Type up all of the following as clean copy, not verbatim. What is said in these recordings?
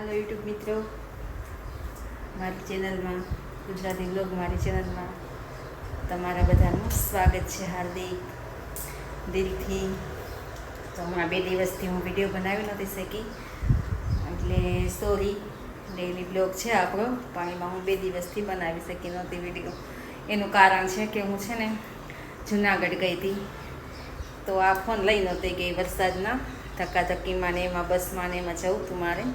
હાલો YouTube મિત્રો, મારી ચેનલમાં ગુજરાતી બ્લોગ મારી ચેનલમાં તમારા બધાનું સ્વાગત છે હાર્દિક દિલથી. તો હમણાં 2 દિવસથી હું વિડીયો બનાવી નહોતી શકી, એટલે સોરી. ડેઈલી બ્લોગ છે આપણો, પણ એમાં હું 2 દિવસથી બનાવી શકી નહોતી વિડીયો. એનું કારણ છે કે હું છે ને જુનાગઢ ગઈ હતી, તો આ ફોન લઈ નહોતી ગઈ વરસાદના ધક્કાધક્કીમાં ને એમાં બસમાં ને એમાં જવું હતું મારે.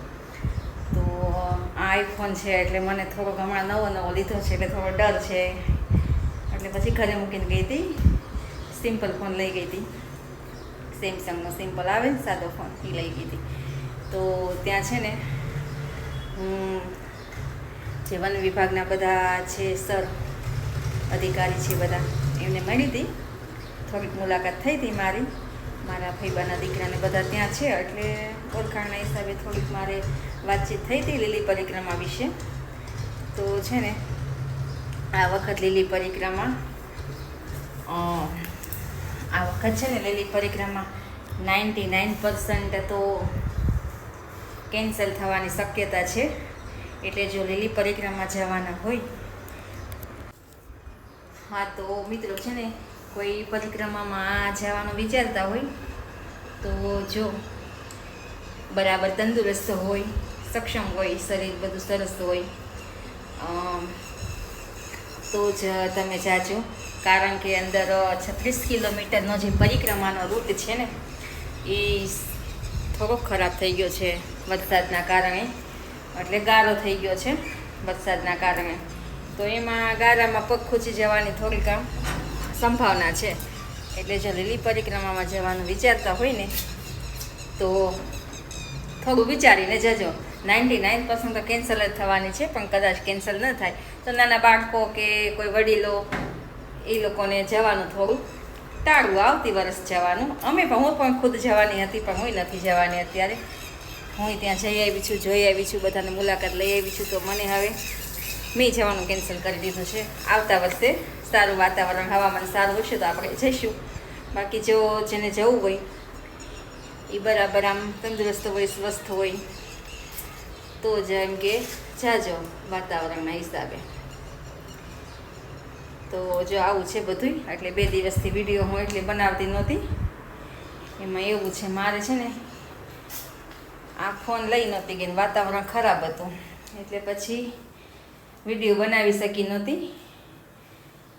તો આ આઈફોન છે એટલે મને થોડોક હમણાં નવો લીધો છે એટલે થોડો ડર છે, એટલે પછી ઘરે મૂકીને ગઈ હતી. સિમ્પલ ફોન લઈ ગઈ હતી, સેમસંગનો સિમ્પલ આવે ને સાદો ફોન, એ લઈ ગઈ હતી. તો ત્યાં છે ને હું જે વન વિભાગના બધા છે સર અધિકારી છે બધા, એમને મળી હતી. થોડીક મુલાકાત થઈ હતી મારી, મારા ભાઈબાના દીકરાને બધા ત્યાં છે, એટલે ઓળખાણના હિસાબે થોડીક મારે વાતચીત થઈ હતી લીલી પરિક્રમા વિશે. તો છે ને આ વખત લીલી પરિક્રમા છે ને લીલી પરિક્રમા 99% તો કેન્સલ થવાની શક્યતા છે. એટલે જો લીલી પરિક્રમા જવાના હોય, હા તો મિત્રો છે ને કોઈ પરિક્રમામાં જવાનું વિચારતા હોય તો જો બરાબર તંદુરસ્ત હોય, સક્ષમ હોય, શરીર બધું સરસ હોય તો જ તમે જાજો. કારણ કે અંદર 36 કિલોમીટરનો જે પરિક્રમાનો રૂટ છે ને એ થોડોક ખરાબ થઈ ગયો છે વરસાદના કારણે, એટલે ગારો થઈ ગયો છે વરસાદના કારણે. તો એમાં ગારામાં પગ ખૂંચી જવાની થોડીક સંભાવના છે. એટલે જો લીલી પરિક્રમામાં જવાનું વિચારતા હોય ને તો થોડું વિચારીને જજો. 99% તો કેન્સલ જ થવાની છે, પણ કદાચ કેન્સલ ન થાય તો નાના બાળકો કે કોઈ વડીલો એ લોકોને જવાનું થોડું ટાળવું, આવતી વર્ષ જવાનું. હું પણ ખુદ જવાની હતી, પણ હું નથી જવાની અત્યારે. હું ત્યાં જઈ આવી છું, જોઈ આવી છું, બધાને મુલાકાત લઈ આવી છું. તો મને હવે મેં જવાનું કેન્સલ કરી દીધું છે. આવતા વર્ષે સારું વાતાવરણ, હવામાન સારું હશે તો આપણે જઈશું. બાકી જો જેને જવું હોય એ બરાબર આમ તંદુરસ્ત હોય, સ્વસ્થ હોય તો જ એમ કે જાજો વાતાવરણના હિસાબે. તો જો આવું છે બધું, એટલે 2 દિવસથી વિડીયો હું એટલે બનાવતી નહોતી. એમાં એવું છે મારે છે ને આ ફોન લઈ નહોતી ગઈ, વાતાવરણ ખરાબ હતું એટલે પછી વિડીયો બનાવી શકી નહોતી.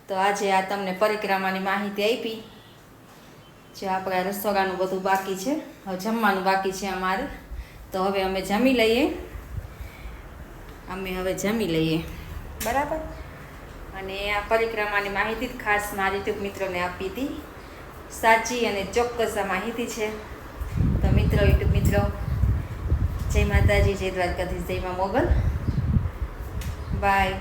તો આજે આ તમને પરિક્રમાની માહિતી આપી. જે આપણા રસોડાનું બધું બાકી છે, હવે જમવાનું બાકી છે અમારે. તો હવે અમે જમી લઈએ બરાબર. અને આ પરિક્રમાની માહિતી ખાસ મારી યુટ્યુબ મિત્રોને આપી હતી. સાચી અને ચોક્કસ આ માહિતી છે. તો મિત્રો, યુટ્યુબ મિત્રો, જય માતાજી, જય દ્વારકાધીશ, જય મા મોગલ, બાય.